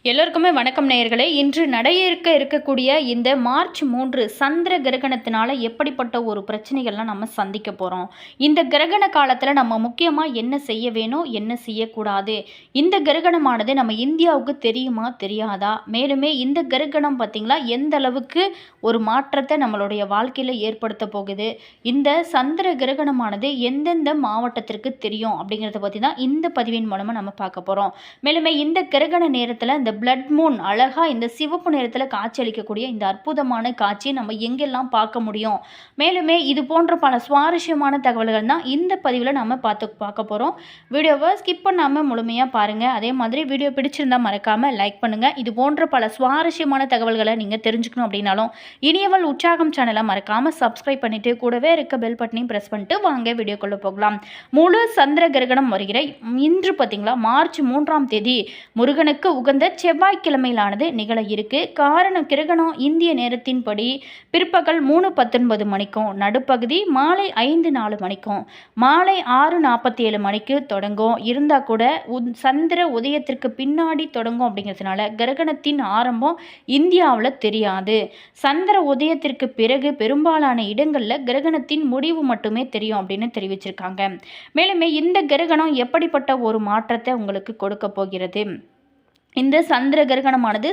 எல்லோருக்குமே வணக்கம் நேயர்களே. இன்று இருக்கக்கூடிய இந்த மார்ச் 3 சந்திர கிரகணத்தினால எப்படிப்பட்ட ஒரு பிரச்சனைகள்லாம் நம்ம சந்திக்க போகிறோம். இந்த கிரகண காலத்தில் நம்ம முக்கியமாக என்ன செய்ய வேணும், என்ன செய்யக்கூடாது, இந்த கிரகணமானது நம்ம இந்தியாவுக்கு தெரியுமா தெரியாதா, மேலுமே இந்த கிரகணம் பார்த்திங்களா எந்த அளவுக்கு ஒரு மாற்றத்தை நம்மளுடைய வாழ்க்கையில் ஏற்படுத்த போகுது, இந்த சந்திர கிரகணமானது எந்தெந்த மாவட்டத்திற்கு தெரியும் அப்படிங்கிறத பற்றி தான் இந்த பதிவின் மூலமாக நம்ம பார்க்க போகிறோம். மேலுமே இந்த கிரகண நேரத்தில் இந்த பிளட் மூன் அழகாக இந்த சிவப்பு நிறத்தில் காட்சி அளிக்கக்கூடிய இந்த அற்புதமான காட்சியை நம்ம எங்கெல்லாம் பார்க்க முடியும், மேலுமே இது போன்ற பல சுவாரஸ்யமான தகவல்கள் தான் இந்த பதிவில் நம்ம பார்க்க போகிறோம். வீடியோவை ஸ்கிப் பண்ணாமல் முழுமையாக பாருங்கள். அதே மாதிரி வீடியோ பிடிச்சிருந்தால் மறக்காமல் லைக் பண்ணுங்கள். இது போன்ற பல சுவாரஸ்யமான தகவல்களை நீங்கள் தெரிஞ்சுக்கணும் அப்படின்னாலும் இனியவள் உற்சாகம் சேனலை மறக்காமல் சப்ஸ்கிரைப் பண்ணிவிட்டு கூடவே இருக்க பெல் பட்டனையும் ப்ரெஸ் பண்ணிட்டு வாங்க வீடியோக்குள்ளே போகலாம். முழு சந்திர கிரகணம் வருகிற இன்று பார்த்தீங்களா மார்ச் 3ஆம் தேதி முருகனுக்கு உகந்த செவ்வாய்க்கிழமையிலானது நிகழ இருக்கு. காரணம் கிரகணம் இந்திய நேரத்தின்படி பிற்பகல் 3:19 மணிக்கும், நடுப்பகுதி மாலை 5:04 மணிக்கும், மாலை 6:47 மணிக்கு தொடங்கும். இருந்தால் கூட சந்திர உதயத்திற்கு பின்னாடி தொடங்கும். அப்படிங்கிறதுனால கிரகணத்தின் ஆரம்பம் இந்தியாவில் தெரியாது. சந்திர உதயத்திற்கு பிறகு பெரும்பாலான இடங்களில் கிரகணத்தின் முடிவு மட்டுமே தெரியும் அப்படின்னு தெரிவிச்சிருக்காங்க. மேலுமே இந்த கிரகணம் எப்படிப்பட்ட ஒரு மாற்றத்தை உங்களுக்கு கொடுக்க போகிறது. இந்த சந்திர கிரகணமானது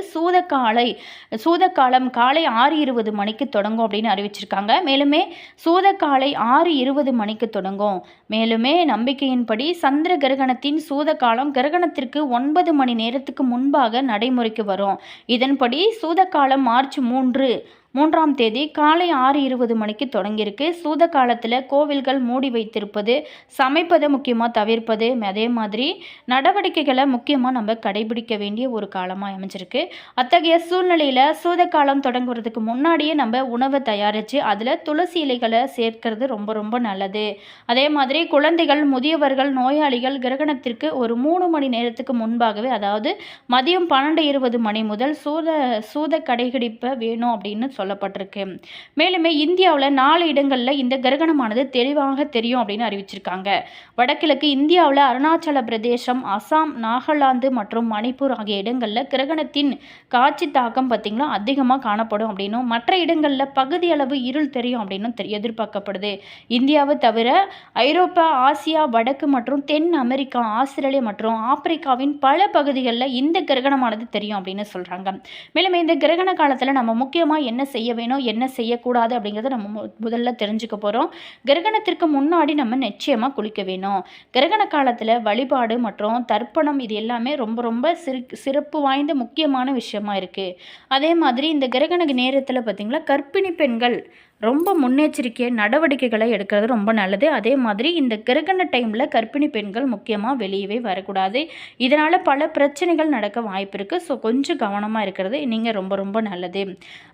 சூதக்காலம் காலை 6:20 மணிக்கு தொடங்கும் அப்படின்னு அறிவிச்சிருக்காங்க. மேலுமே சூதக்காலை 6:20 மணிக்கு தொடங்கும். மேலுமே நம்பிக்கையின்படி சந்திர கிரகணத்தின் சூதக்காலம் கிரகணத்திற்கு 9 மணி நேரத்துக்கு முன்பாக நடைமுறைக்கு வரும். இதன்படி சூதக்காலம் மார்ச் 3ஆம் தேதி காலை 6:20 மணிக்கு தொடங்கியிருக்கு. சூத காலத்தில் கோவில்கள் மூடி வைத்திருப்பது, சமைப்பதை முக்கியமாக தவிர்ப்பது, அதே மாதிரி நடவடிக்கைகளை முக்கியமாக நம்ம கடைபிடிக்க வேண்டிய ஒரு காலமாக அமைஞ்சிருக்கு. அத்தகைய சூழ்நிலையில் சூத காலம் தொடங்குறதுக்கு முன்னாடியே நம்ம உணவை தயாரித்து அதில் துளசி இலைகளை சேர்க்கிறது ரொம்ப ரொம்ப நல்லது. அதே மாதிரி குழந்தைகள், முதியவர்கள், நோயாளிகள் கிரகணத்திற்கு ஒரு 3 மணி நேரத்துக்கு முன்பாகவே, அதாவது மதியம் 12:20 மணி முதல் சூத கடைபிடிப்ப வேணும் அப்படின்னு சொல்லப்பட்டிருக்கு. மேலுமே இந்தியாவில் 4 இடங்களில் இந்த கிரகணமானது தெளிவாக தெரியும் அப்படின்னு அறிவிச்சிருக்காங்க. வடகிழக்கு இந்தியாவில் அருணாச்சல பிரதேசம், அசாம், நாகாலாந்து மற்றும் மணிப்பூர் ஆகிய இடங்களில் கிரகணத்தின் காட்சி தாக்கம் பார்த்திங்கன்னா அதிகமாக காணப்படும் அப்படின்னும், மற்ற இடங்களில் பகுதி அளவு இருள் தெரியும் அப்படின்னு எதிர்பார்க்கப்படுது. இந்தியாவை தவிர ஐரோப்பா, ஆசியா, வடக்கு மற்றும் தென் அமெரிக்கா, ஆஸ்திரேலியா மற்றும் ஆப்பிரிக்காவின் பல பகுதிகளில் இந்த கிரகணமானது தெரியும் அப்படின்னு சொல்கிறாங்க. மேலும் இந்த கிரகண காலத்தில் நம்ம முக்கியமாக என்ன செய்ய வேணும், என்ன செய்யக்கூடாது அப்படிங்கிறத நம்ம முதல்ல தெரிஞ்சுக்க போகிறோம். கிரகணத்திற்கு முன்னாடி நம்ம நிச்சயமாக குளிக்க வேணும். கிரகண காலத்தில் வழிபாடு மற்றும் தர்ப்பணம் இது எல்லாமே ரொம்ப ரொம்ப சிறப்பு வாய்ந்த முக்கியமான விஷயமா இருக்குது. அதே மாதிரி இந்த கிரகண நேரத்தில் பார்த்திங்களா கர்ப்பிணி பெண்கள் ரொம்ப முன்னெச்சரிக்கை நடவடிக்கைகளை எடுக்கிறது ரொம்ப நல்லது. அதே மாதிரி இந்த கிரகண டைமில் கர்ப்பிணி பெண்கள் முக்கியமாக வெளியவே வரக்கூடாது. இதனால் பல பிரச்சனைகள் நடக்க வாய்ப்பு இருக்குது. ஸோ கொஞ்சம் கவனமாக இருக்கிறது நீங்கள் ரொம்ப ரொம்ப நல்லது.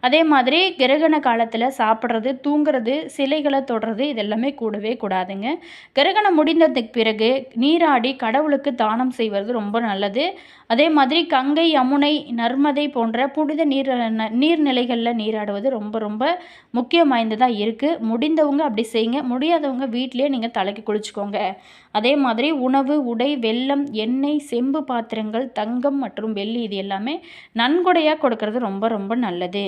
அதே மாதிரி கிரகண காலத்தில் சாப்பிட்றது, தூங்குறது, சிலைகளை தொடுறது இதெல்லாமே கூடவே கூடாதுங்க. கிரகணம் முடிந்ததுக்கு பிறகு நீராடி கடவுளுக்கு தானம் செய்வது ரொம்ப நல்லது. அதே மாதிரி கங்கை, யமுனை, நர்மதை போன்ற புனித நீர்நிலைகளில் நீராடுவது ரொம்ப ரொம்ப முக்கியம் வாய்ந்ததாக இருக்குது. முடிந்தவங்க அப்படி செய்யுங்க, முடியாதவங்க வீட்டிலே நீங்கள் தலைக்கு குளிச்சுக்கோங்க. அதே மாதிரி உணவு, உடை, வெல்லம், எண்ணெய், செம்பு பாத்திரங்கள், தங்கம் மற்றும் வெள்ளி இது எல்லாமே நன்கொடையாக கொடுக்கறது ரொம்ப ரொம்ப நல்லது.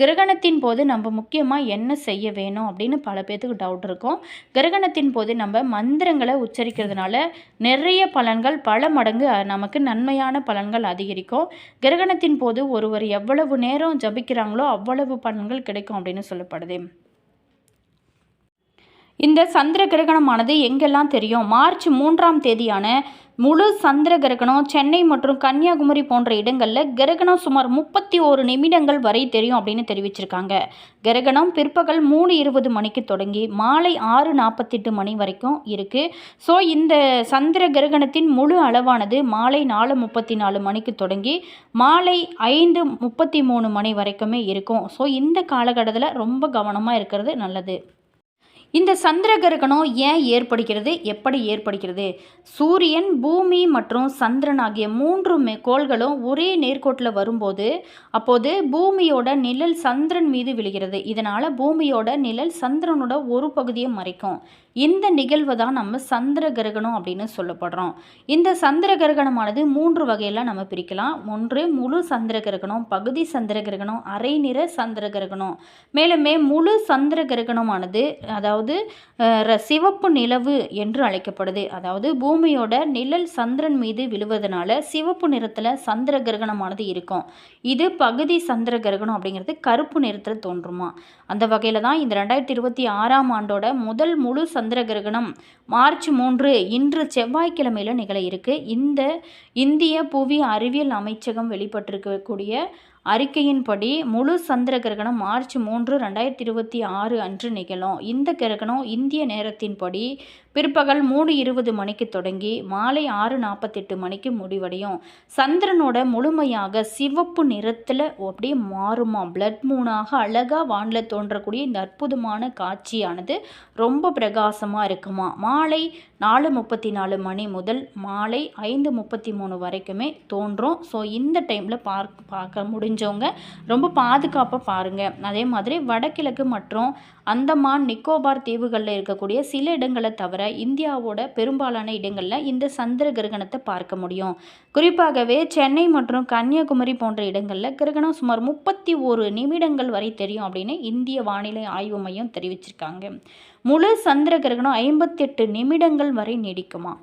கிரகணத்தின் போது நம்ம முக்கியமாக என்ன செய்ய வேணும் அப்படின்னு பல பேர்த்துக்கு டவுட் இருக்கும். கிரகணத்தின் போது நம்ம மந்திரங்களை உச்சரிக்கிறதுனால நிறைய பலன்கள், பல மடங்கு நமக்கு நன்மையான பலன்கள் அதிகரிக்கும். கிரகணத்தின் போது ஒருவர் எவ்வளவு நேரம் ஜபிக்கிறாங்களோ அவ்வளவு பலன்கள் கிடைக்கும் அப்படின்னு சொல்லப்படுது. இந்த சந்திர கிரகணமானது எங்கெல்லாம் தெரியும்? மார்ச் 3ஆம் தேதியான முழு சந்திர கிரகணம் சென்னை மற்றும் கன்னியாகுமரி போன்ற இடங்களில் கிரகணம் சுமார் 31 நிமிடங்கள் வரை தெரியும் அப்படின்னு தெரிவிச்சிருக்காங்க. கிரகணம் பிற்பகல் 3:20 மணிக்கு தொடங்கி மாலை 6:48 மணி வரைக்கும் இருக்குது. ஸோ இந்த சந்திர கிரகணத்தின் முழு அளவானது மாலை 4:34 மணிக்கு தொடங்கி மாலை 5:33 மணி வரைக்குமே இருக்கும். ஸோ இந்த காலகட்டத்தில் ரொம்ப கவனமாக இருக்கிறது நல்லது. இந்த சந்திர கிரகணம் ஏன் ஏற்படுகிறது, எப்படி ஏற்படுகிறது? சூரியன், பூமி மற்றும் சந்திரன் ஆகிய 3 கோள்களும் ஒரே நேர்கோட்டில் வரும்போது அப்போது பூமியோட நிழல் சந்திரன் மீது விழுகிறது. இதனால் பூமியோட நிழல் சந்திரனோட ஒரு பகுதியை மறைக்கும். இந்த நிகழ்வு தான் நம்ம சந்திர கிரகணம் அப்படின்னு சொல்லப்படுறோம். இந்த சந்திர கிரகணமானது 3 வகையில் நம்ம பிரிக்கலாம். ஒன்று முழு சந்திர கிரகணம், பகுதி சந்திர கிரகணம், அரை நிற சந்திர கிரகணம். மேலுமே முழு சந்திர கிரகணமானது அதாவது சிவப்பு நிலவு என்று அழைக்கப்படுது. அதாவது பூமியோட நிழல் சந்திரன் மீது விழுவதனால சிவப்பு நிறத்தில் சந்திர கிரகணமானது இருக்கும். இது பகுதி சந்திர கிரகணம் அப்படிங்கிறது கருப்பு நிறத்தில் தோன்றுமா. அந்த வகையில் தான் இந்த 2026ஆம் ஆண்டோட முதல் முழு சந்திர கிரகணம் மார்ச் 3 இன்று செவ்வாய்க்கிழமையில் நிகழ இருக்கு. இந்த இந்திய புவி அறிவியல் அமைச்சகம் வெளிப்பட்டிருக்கக்கூடிய அறிக்கையின்படி முழு சந்திர கிரகணம் மார்ச் 3, 2026 அன்று நிகழும். இந்த கிரகணம் இந்திய நேரத்தின்படி பிற்பகல் 3:20 மணிக்கு தொடங்கி மாலை 6:48 மணிக்கு முடிவடையும். சந்திரனோட முழுமையாக சிவப்பு நிறத்தில் அப்படியே மாறுமா. பிளட் மூனாக அழகாக வானில் தோன்றக்கூடிய இந்த அற்புதமான காட்சியானது ரொம்ப பிரகாசமாக இருக்குமா. மாலை 4:34 மணி முதல் மாலை 5:33 வரைக்குமே தோன்றும். ஸோ இந்த டைமில் பார்க்க முடிஞ்சவங்க ரொம்ப பாதுகாப்பாக பாருங்கள். அதே மாதிரி வடகிழக்கு மற்றும் அந்தமான் நிக்கோபார் தீவுகளில் இருக்கக்கூடிய சில இடங்களை தவிர இந்தியாவோட பெரும்பாலான இடங்களில் இந்த சந்திர கிரகணத்தை பார்க்க முடியும். குறிப்பாகவே சென்னை மற்றும் கன்னியாகுமரி போன்ற இடங்களில் கிரகணம் சுமார் 31 நிமிடங்கள் வரை தெரியும் அப்படின்னு இந்திய வானிலை ஆய்வு மையம் தெரிவிச்சிருக்காங்க. முழு சந்திர கிரகணம் 58 நிமிடங்கள் வரை நீடிக்குமா.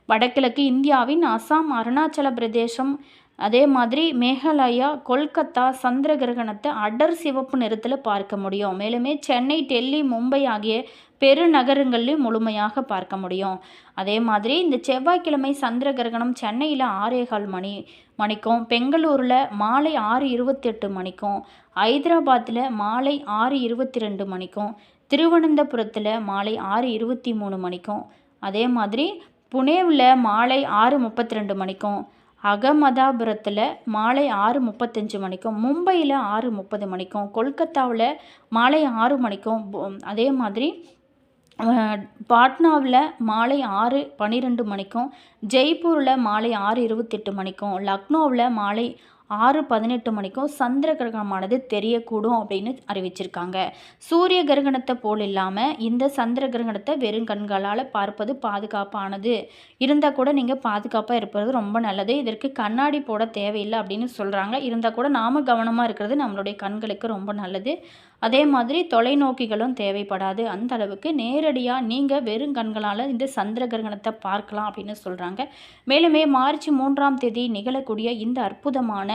வடகிழக்கு இந்தியாவின் அசாம், அருணாச்சல பிரதேசம், அதே மாதிரி மேகாலயா, கொல்கத்தா சந்திர கிரகணத்தை அடர் சிவப்பு நிறத்தில் பார்க்க முடியும். மேலுமே சென்னை, டெல்லி, மும்பை ஆகிய பெருநகரங்களிலும் முழுமையாக பார்க்க முடியும். அதே மாதிரி இந்த செவ்வாய்க்கிழமை சந்திர கிரகணம் சென்னையில் 6:15 மணிக்கும், பெங்களூரில் மாலை 6:28 மணிக்கும், ஹைதராபாத்தில் மாலை 6:22 மணிக்கும், திருவனந்தபுரத்தில் மாலை 6:23 மணிக்கும், அதே மாதிரி புனேவில் மாலை 6:32 மணிக்கும், அகமதாபுரத்தில் மாலை 6:35 மணிக்கும், மும்பையில் 6:30 மணிக்கும், கொல்கத்தாவில் மாலை 6 மணிக்கும், அதே மாதிரி பாட்னாவில் மாலை 6:12 மணிக்கும், ஜெய்ப்பூரில் மாலை 6:28 மணிக்கும், லக்னோவில் மாலை 6:18 மணிக்கும் சந்திர கிரகணமானது தெரியக்கூடும் அப்படின்னு அறிவிச்சிருக்காங்க. சூரிய கிரகணத்தை போல் இல்லாமல் இந்த சந்திர கிரகணத்தை வெறும் கண்களால் பார்ப்பது பாதுகாப்பானது. இருந்தால் கூட நீங்கள் பாதுகாப்பாக இருப்பது ரொம்ப நல்லது. இதற்கு கண்ணாடி போட தேவையில்லை அப்படின்னு சொல்கிறாங்க. இருந்தால் கூட நாம் கவனமாக இருக்கிறது நம்மளுடைய கண்களுக்கு ரொம்ப நல்லது. அதே மாதிரி தொலைநோக்கிகளும் தேவைப்படாது. அந்த அளவுக்கு நேரடியாக நீங்கள் வெறும் கண்களால் இந்த சந்திர கிரகணத்தை பார்க்கலாம் அப்படின்னு சொல்கிறாங்க. மேலுமே மார்ச் 3ஆம் தேதி நிகழக்கூடிய இந்த அற்புதமான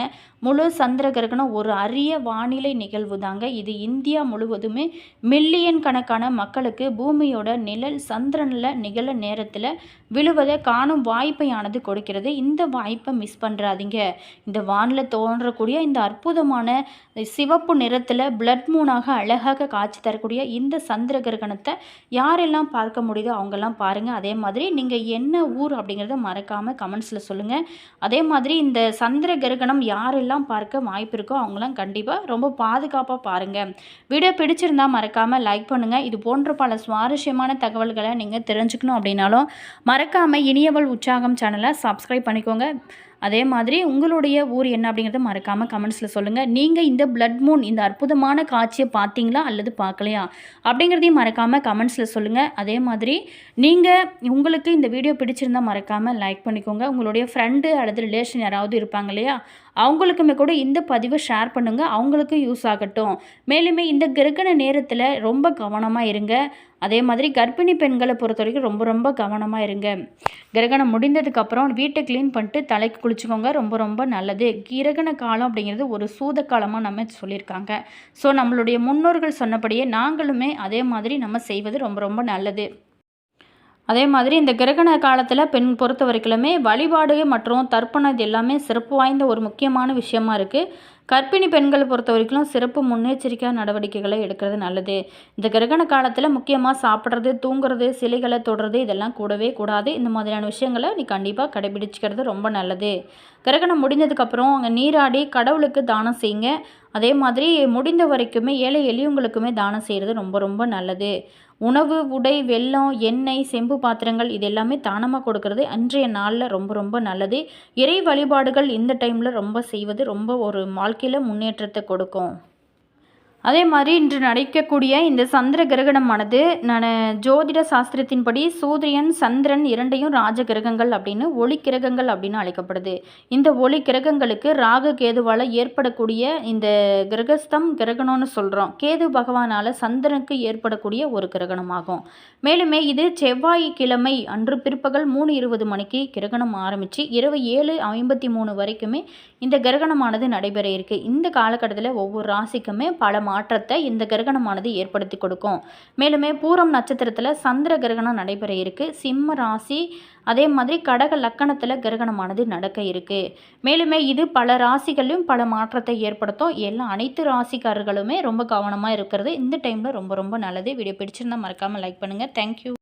முழு சந்திர கிரகணம் ஒரு அரிய வானிலை நிகழ்வு தாங்க. இது இந்தியா முழுவதுமே மில்லியன் கணக்கான மக்களுக்கு பூமியோட நிழல் சந்திரனில் நிகழ நேரத்தில் விழுவதை காணும் வாய்ப்பையானது கொடுக்கிறது. இந்த வாய்ப்பை மிஸ் பண்ணுறாதீங்க. இந்த வானில் தோன்றக்கூடிய இந்த அற்புதமான சிவப்பு நிறத்தில் பிளட் மூனாக அழகாக காட்சி தரக்கூடிய இந்த சந்திர கிரகணத்தை யாரெல்லாம் பார்க்க முடியுதோ அவங்கெல்லாம் பாருங்கள். அதே மாதிரி நீங்கள் என்ன ஊர் அப்படிங்கிறத மறக்காமல் கமெண்ட்ஸில் சொல்லுங்கள். அதே மாதிரி இந்த சந்திர கிரகணம் யாரெல்லாம் பார்க்க வாய்ப்பு இருக்கோ அவங்களாம் கண்டிப்பாக ரொம்ப பாதுகாப்பாக பாருங்கள். வீடியோ பிடிச்சிருந்தால் மறக்காமல் லைக் பண்ணுங்கள். இது போன்ற பல சுவாரஸ்யமான தகவல்களை நீங்கள் தெரிஞ்சுக்கணும் அப்படின்னாலும் மறக்காமல் இனியவள் உற்சாகம் சேனலை சப்ஸ்கிரைப் பண்ணிக்கோங்க. அதே மாதிரி உங்களுடைய ஊர் என்ன அப்படிங்கிறத மறக்காமல் கமெண்ட்ஸில் சொல்லுங்கள். நீங்கள் இந்த பிளட் மூன் இந்த அற்புதமான காட்சியை பார்த்தீங்களா அல்லது பார்க்கலையா அப்படிங்கிறதையும் மறக்காமல் கமெண்ட்ஸில் சொல்லுங்கள். அதே மாதிரி உங்களுக்கு இந்த வீடியோ பிடிச்சிருந்தால் மறக்காமல் லைக் பண்ணிக்கோங்க. உங்களுடைய ஃப்ரெண்டு அல்லது ரிலேஷன் யாராவது இருப்பாங்க இல்லையா, அவங்களுக்குமே கூட இந்த பதிவை ஷேர் பண்ணுங்கள். அவங்களுக்கும் யூஸ் ஆகட்டும். மேலுமே இந்த கிரகண நேரத்தில் ரொம்ப கவனமாக இருங்க. அதே மாதிரி கர்ப்பிணி பெண்களை பொறுத்த வரைக்கும் ரொம்ப ரொம்ப கவனமாக இருங்க. கிரகணம் முடிந்ததுக்கப்புறம் வீட்டை க்ளீன் பண்ணிட்டு தலைக்கு குளிச்சுக்கோங்க. ரொம்ப ரொம்ப நல்லது. கிரகண காலம் அப்படிங்கிறது ஒரு சூத காலமாக நம்ம சொல்லியிருக்காங்க. ஸோ நம்மளுடைய முன்னோர்கள் சொன்னபடியே நாங்களுமே அதே மாதிரி நம்ம செய்வது ரொம்ப ரொம்ப நல்லது. அதே மாதிரி இந்த கிரகண காலத்தில் பெண் பொறுத்த வரைக்குமே வழிபாடு மற்றும் தர்ப்பணம் இது எல்லாமே சிறப்பு வாய்ந்த ஒரு முக்கியமான விஷயமா இருக்குது. கர்ப்பிணி பெண்களை பொறுத்த வரைக்கும் சிறப்பு முன்னெச்சரிக்கை நடவடிக்கைகளை எடுக்கிறது நல்லது. இந்த கிரகண காலத்தில் முக்கியமாக சாப்பிட்றது, தூங்குறது, சிலைகளை தொடுறது இதெல்லாம் கூடவே கூடாது. இந்த மாதிரியான விஷயங்களை நீ கண்டிப்பாக கடைபிடிச்சிக்கிறது ரொம்ப நல்லது. கிரகணம் முடிஞ்சதுக்கப்புறம் அங்கே நீராடி கடவுளுக்கு தானம் செய்யுங்க. அதே மாதிரி முடிந்த வரைக்குமே ஏழை எளியவங்களுக்குமே தானம் செய்கிறது ரொம்ப ரொம்ப நல்லது. உணவு, உடை, வெல்லம், எண்ணெய், செம்பு பாத்திரங்கள் இது எல்லாமே தானமாக கொடுக்கறது அன்றைய நாளில் ரொம்ப ரொம்ப நல்லது. இறை வழிபாடுகள் இந்த டைமில் ரொம்ப செய்வது ரொம்ப ஒரு வாழ்க்கையில் முன்னேற்றத்தை கொடுக்கும். அதே மாதிரி இன்று நடக்கக்கூடிய இந்த சந்திர கிரகணமானது ஜோதிட சாஸ்திரத்தின்படி சூரியன், சந்திரன் இரண்டையும் ராஜ கிரகங்கள் அப்படின்னு ஒளி கிரகங்கள் அப்படின்னு அழைக்கப்படுது. இந்த ஒளி கிரகங்களுக்கு ராகு கேதுவால் ஏற்படக்கூடிய இந்த கிரகணம்னு சொல்கிறோம். கேது பகவானால் சந்திரனுக்கு ஏற்படக்கூடிய ஒரு கிரகணமாகும். மேலுமே இது செவ்வாய்க்கிழமை அன்று பிற்பகல் 3:20 மணிக்கு கிரகணம் ஆரம்பித்து இரவு 7:53 வரைக்குமே இந்த கிரகணமானது நடைபெற இருக்கு. இந்த காலகட்டத்தில் ஒவ்வொரு ராசிக்குமே பல மாற்றத்தை இந்த கிரகணமானது ஏற்படுத்தி கொடுக்கும். மேலுமே பூரம் நட்சத்திரத்தில் சந்திர கிரகணம் நடைபெற இருக்கு. சிம்ம ராசி அதே மாதிரி கடக லக்கணத்தில் கிரகணமானது நடக்க இருக்கு. மேலுமே இது பல ராசிகளிலும் பல மாற்றத்தை ஏற்படுத்தும். அனைத்து ராசிக்காரர்களுமே ரொம்ப கவனமாக இருக்கிறது இந்த டைமில் ரொம்ப ரொம்ப நல்லது. வீடியோ பிடிச்சிருந்தா மறக்காமல் லைக் பண்ணுங்கள். தேங்க்யூ.